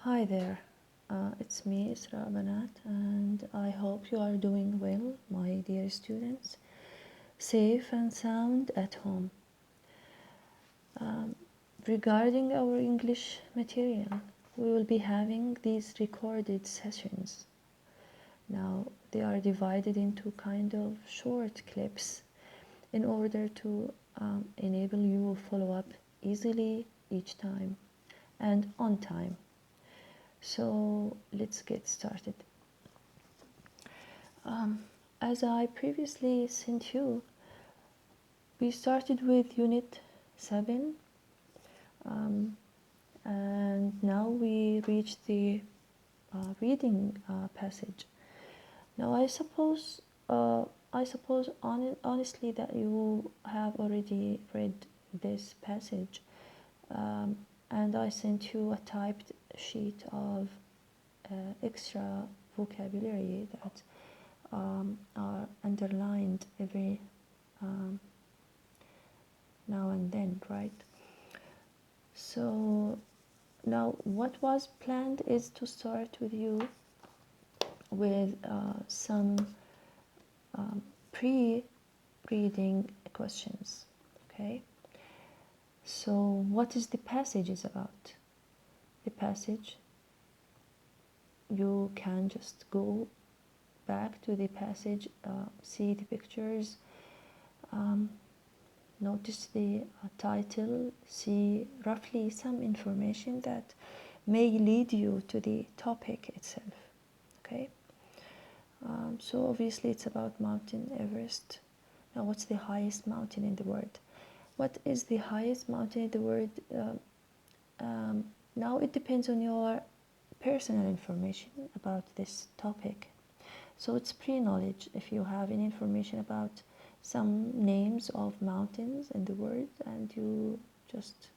Hi there, it's me, Isra Banat, and I hope you are doing well, my dear students, safe and sound at home. Regarding our English material, we will be having these recorded sessions. Now, they are divided into kind of short clips in order to enable you to follow up easily each time and on time. So let's get started. As I previously sent you, we started with Unit 7, and now we reach the reading passage. Now I suppose honestly that you have already read this passage, and I sent you a typed sheet of extra vocabulary that are underlined every now and then, right? So now what was planned is to start with you with some pre-reading questions, okay? So what is the passage is about? The passage, you can just go back to the passage, see the pictures, notice the title, see roughly some information that may lead you to the topic itself, okay? So obviously it's about Mountain Everest. Now what's the highest mountain in the world? What is the highest mountain in the world? Now it depends on your personal information about this topic. So it's pre-knowledge. If you have any information about some names of mountains in the world, and you just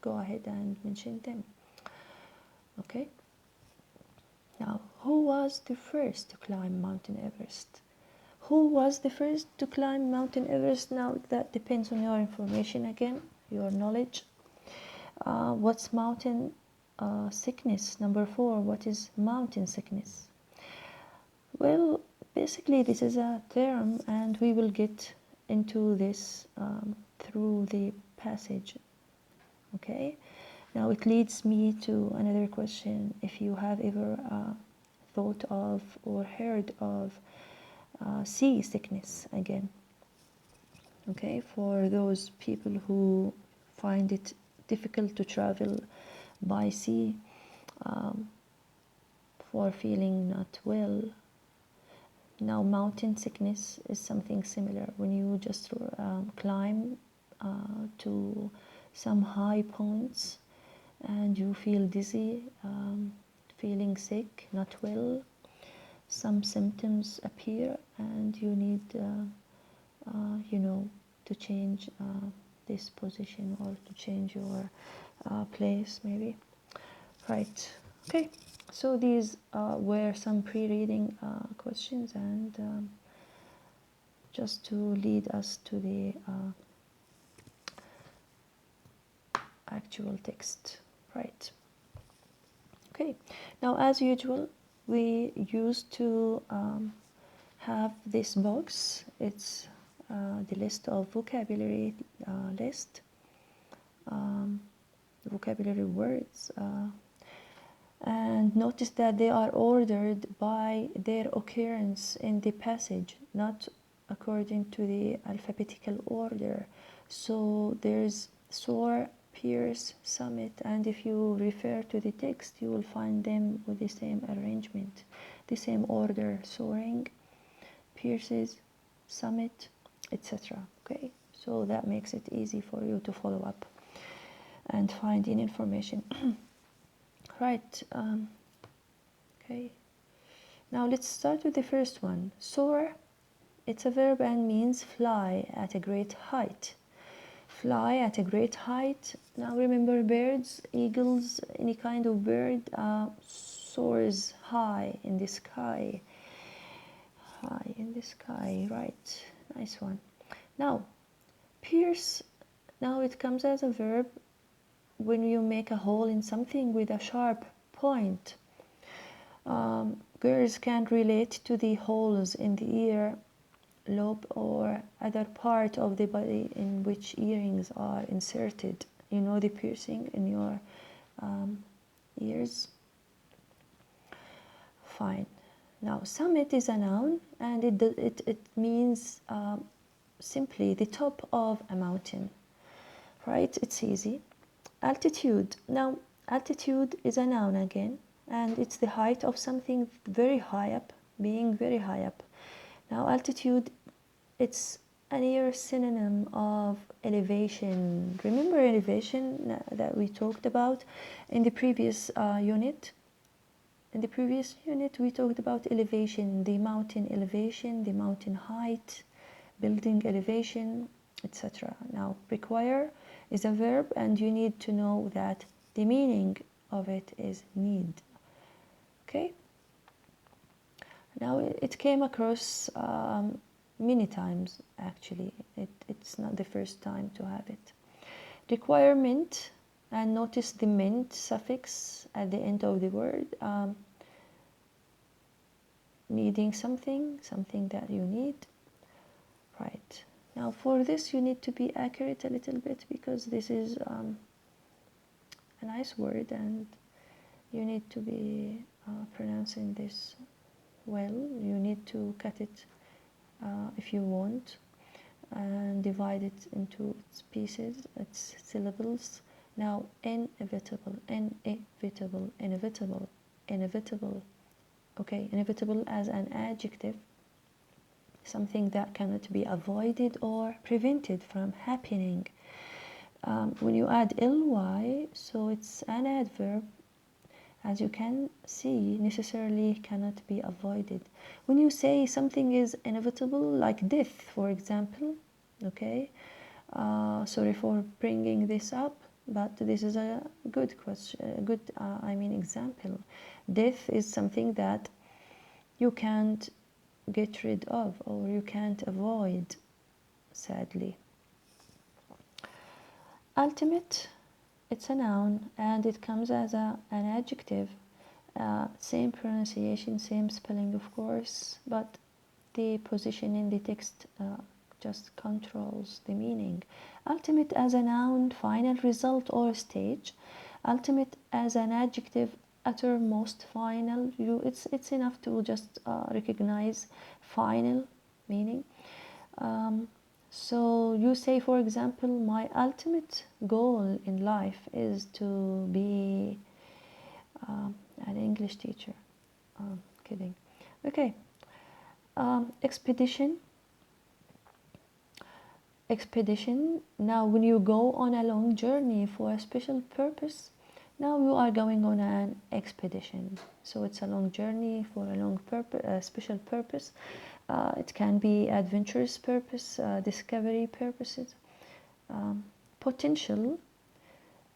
go ahead and mention them. Okay? Now, who was the first to climb Mountain Everest? Who was the first to climb Mountain Everest? Now that depends on your information again, your knowledge. What's mountain sickness? Number 4, what is mountain sickness? Well, basically this is a term, and we will get into this through the passage, okay? Now it leads me to another question. If you have ever thought of or heard of sea sickness again, okay, for those people who find it difficult to travel by sea, for feeling not well. Now mountain sickness is something similar. When you just climb to some high points and you feel dizzy, feeling sick, not well, some symptoms appear, and you need to change this position, or to change your place maybe, right? Okay, so these were some pre-reading questions, and just to lead us to the actual text, right? Okay, now as usual we used to have this box. It's the list of vocabulary list, vocabulary words, and notice that they are ordered by their occurrence in the passage, not according to the alphabetical order. So there's soar, pierce, summit, and if you refer to the text you will find them with the same arrangement, the same order: soaring, pierces, summit, etc. Okay, so that makes it easy for you to follow up and find in information. Right, okay, now let's start with the first one. Soar, it's a verb and means fly at a great height. Fly at a great height. Now remember, birds, eagles, any kind of bird soars high in the sky. High in the sky, right, nice one. Now pierce, now it comes as a verb when you make a hole in something with a sharp point. Girls can relate to the holes in the ear lobe or other part of the body in which earrings are inserted. You know, the piercing in your ears. Fine. Now, summit is a noun, and it means simply the top of a mountain, right? It's easy. Altitude. Now, altitude is a noun again, and it's the height of something very high up, being very high up. Now, altitude, it's a near synonym of elevation. Remember elevation that we talked about in the previous unit? In the previous unit, we talked about elevation, the mountain elevation, the mountain height, building elevation, etc. Now, require is a verb, and you need to know that the meaning of it is need. Okay? Now, it came across many times, actually. It's not the first time to have it. Requirement, and notice the ment suffix at the end of the word. Needing something that you need. Right. Now, for this, you need to be accurate a little bit, because this is a nice word, and you need to be pronouncing this well. You need to cut it if you want, and divide it into its pieces, its syllables. Now, inevitable, inevitable, inevitable, inevitable. Okay, inevitable as an adjective, something that cannot be avoided or prevented from happening. When you add ly, so it's an adverb, as you can see, necessarily cannot be avoided. When you say something is inevitable, like death, for example, okay, sorry for bringing this up, but this is a good question, a good, example. Death is something that you can't get rid of, or you can't avoid, sadly. Ultimate, it's a noun, and it comes as an adjective. Same pronunciation, same spelling, of course, but the position in the text just controls the meaning. Ultimate as a noun, final result or stage. Ultimate as an adjective, uttermost, final. It's enough to just recognize final meaning. So you say, for example, my ultimate goal in life is to be an English teacher. Kidding. Okay. Expedition. Expedition. Now, when you go on a long journey for a special purpose, now you are going on an expedition. So it's a long journey for a long purpose, special purpose. It can be adventurous purpose, discovery purposes. Potential.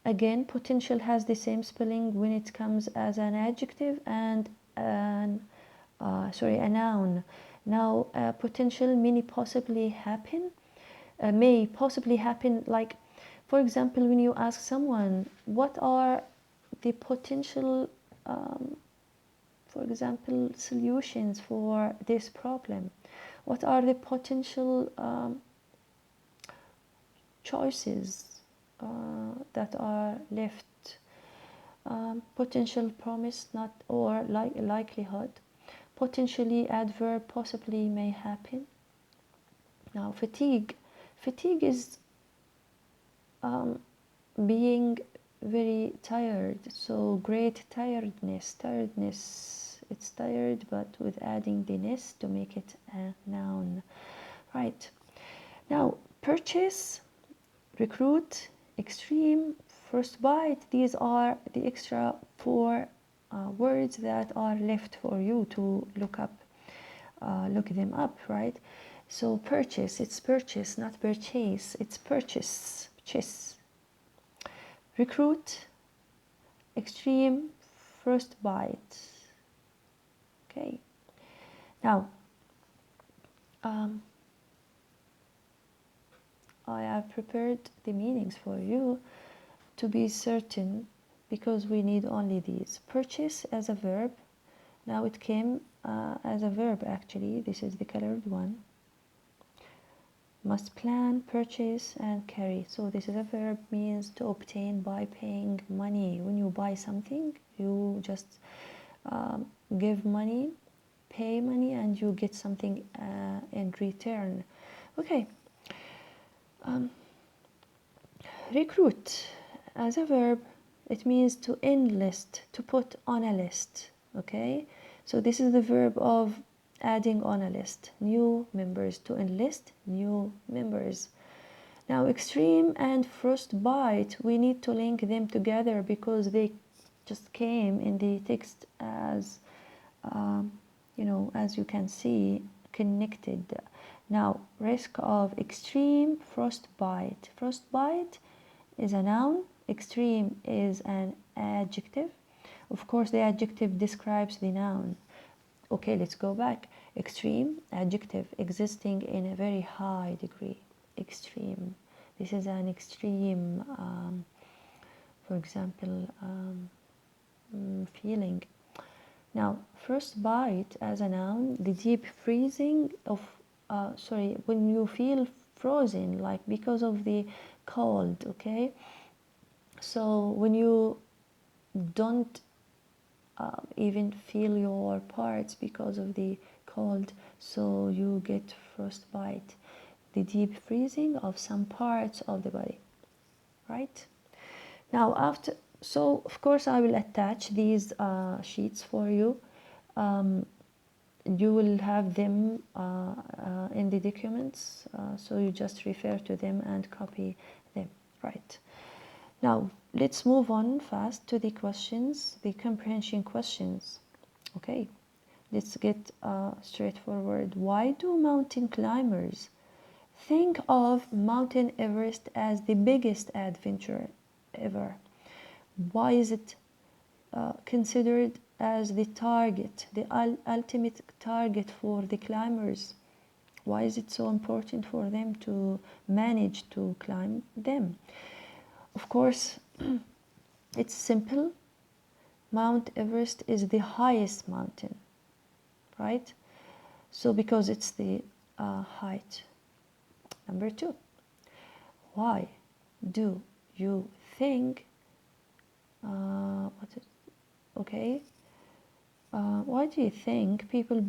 Again, potential has the same spelling when it comes as an adjective and a noun. Now, potential may possibly happen. Like, for example, when you ask someone, what are the potential, for example, solutions for this problem? What are the potential choices that are left? Potential, promise, not, or likelihood. Potentially, adverb, possibly, may happen. Now, fatigue. Fatigue is being very tired. So great tiredness. Tiredness, it's tired, but with adding the ness to make it a noun. Right. Now, purchase, recruit, extreme, first bite. These are the extra 4 words that are left for you to look them up, right? So purchase, it's purchase, not purchase, it's purchase, chess. Recruit, extreme, first bite. Okay. Now, I have prepared the meanings for you to be certain, because we need only these. Purchase as a verb. Now it came as a verb actually. This is the colored one. Must plan, purchase, and carry. So this is a verb, means to obtain by paying money. When you buy something, you just give money, pay money, and you get something in return. Okay. Recruit as a verb, it means to enlist, to put on a list. Okay, so this is the verb of adding on a list new members, to enlist new members. Now extreme and frostbite, we need to link them together because they just came in the text as you know, as you can see, connected. Now, risk of extreme frostbite. Frostbite is a noun, extreme is an adjective. Of course, the adjective describes the noun. Okay, let's go back. Extreme, adjective, existing in a very high degree. Extreme. This is an extreme, for example, feeling. Now, frostbite as a noun, the deep freezing of, when you feel frozen, like because of the cold, okay? So when you don't even feel your parts because of the cold, so you get frostbite, the deep freezing of some parts of the body, right? Now after, so of course I will attach these sheets for you. You will have them in the documents, so you just refer to them and copy them, right? Now let's move on fast to the questions, the comprehension questions. Okay, let's get straightforward. Why do mountain climbers think of Mountain Everest as the biggest adventure ever? Why is it considered as the target, the ultimate target for the climbers? Why is it so important for them to manage to climb them? Of course, it's simple. Mount Everest is the highest mountain, right? So because it's the height. Number two, why do you think why do you think people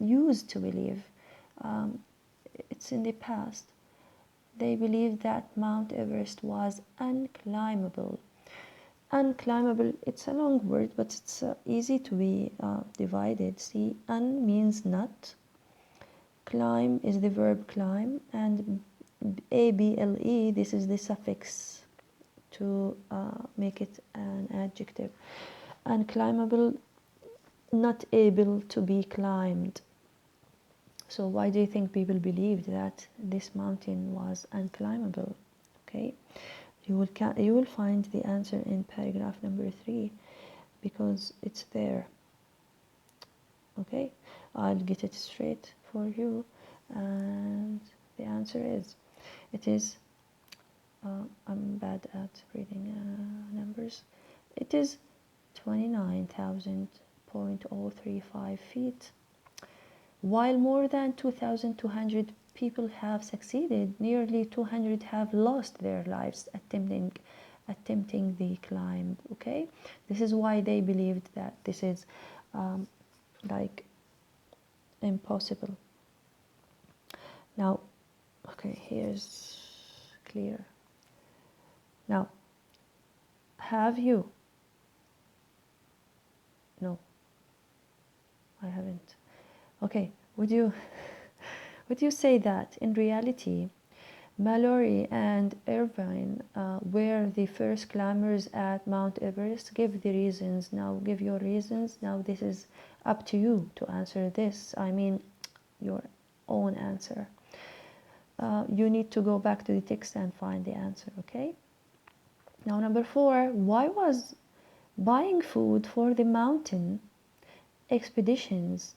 used to believe, it's in the past, they believed that Mount Everest was unclimbable. Unclimbable, it's a long word, but it's easy to be divided. See, un means not, climb is the verb climb, and able, this is the suffix to make it an adjective. Unclimbable, not able to be climbed. So why do you think people believed that this mountain was unclimbable? Okay, you will find the answer in paragraph number 3 because it's there. Okay, I'll get it straight for you, and the answer is, it is I'm bad at reading numbers. It is 29,000.035 feet. While more than 2,200 people have succeeded, nearly 200 have lost their lives attempting the climb. Okay, this is why they believed that this is like impossible. Now, okay, here's clear. Now, have you? No, I haven't. Okay, would you say that in reality Mallory and Irvine were the first climbers at Mount Everest? Give the reasons now. Give your reasons now. This is up to you to answer this. I mean, your own answer. You need to go back to the text and find the answer. Okay. Now, number 4. Why was buying food for the mountain expeditions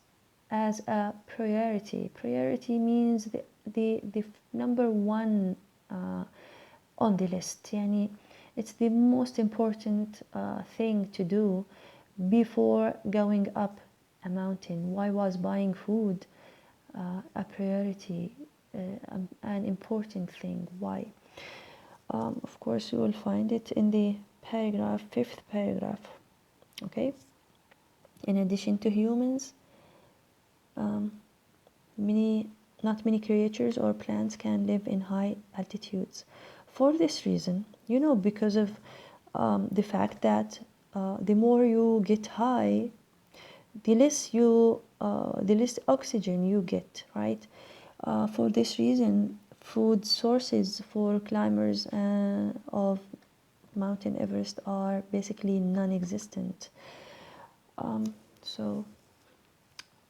as a priority? Priority means the number one on the list. Yani It's the most important thing to do before going up a mountain. Why was buying food a priority, an important thing? Why? Of course, you will find it in the paragraph, fifth paragraph. Okay. In addition to humans, not many creatures or plants can live in high altitudes. For this reason, because of the fact that the more you get high, the less oxygen you get, right? For this reason, food sources for climbers of Mountain Everest are basically non-existent. So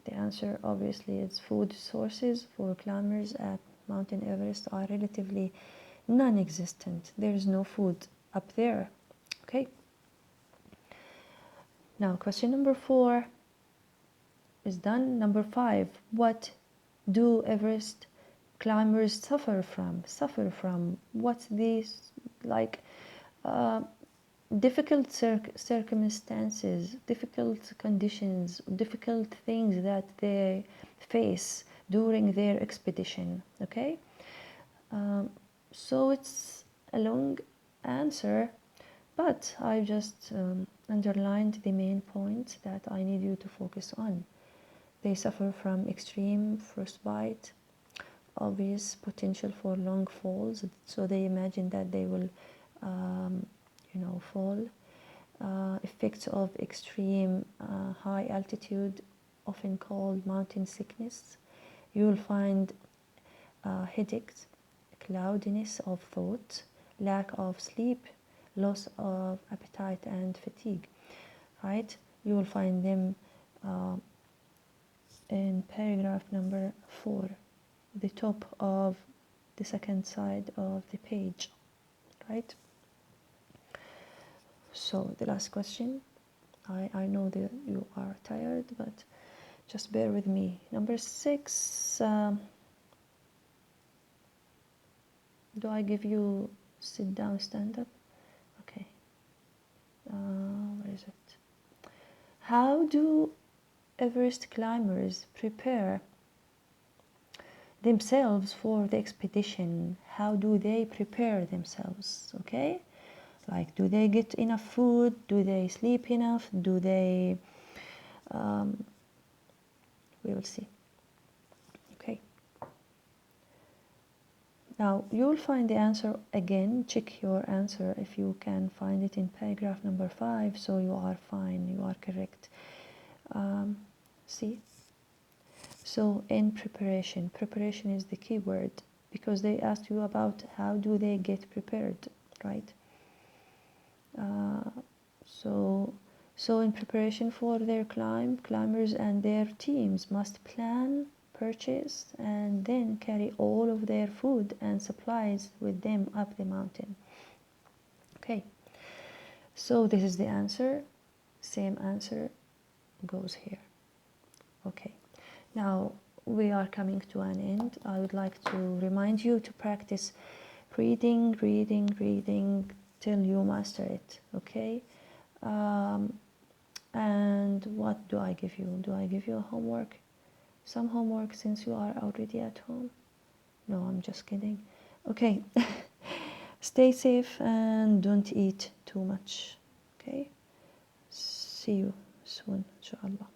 the answer obviously is food sources for climbers at Mountain Everest are relatively non-existent. There is no food up there. Okay. Now question number 4 is done. Number 5, what do Everest climbers suffer from? What's these difficult circumstances, difficult conditions, difficult things that they face during their expedition? Okay, so it's a long answer, but I just underlined the main points that I need you to focus on. They suffer from extreme frostbite, obvious potential for long falls, so they imagine that they will fall. Effects of extreme high altitude, often called mountain sickness. You will find headaches, cloudiness of thought, lack of sleep, loss of appetite and fatigue, right? You will find them in paragraph number 4, the top of the second side of the page, right? So the last question, I know that you are tired, but just bear with me. Number 6, do I give you sit down, stand up? Okay. Where is it? How do Everest climbers prepare themselves for the expedition? How do they prepare themselves? Okay, like, do they get enough food? Do they sleep enough? Do they we will see. Okay, now you'll find the answer again. Check your answer if you can find it in paragraph number 5, so you are fine, you are correct. See, so in preparation is the key word, because they asked you about how do they get prepared, right? So in preparation for their climb, climbers and their teams must plan, purchase, and then carry all of their food and supplies with them up the mountain. Okay, so this is the answer. Same answer goes here. Okay, now we are coming to an end. I would like to remind you to practice reading till you master it. Okay, and what do I give you? Do I give you a homework? Some homework since you are already at home? No, I'm just kidding. Okay, stay safe and don't eat too much. Okay, see you soon, inshallah.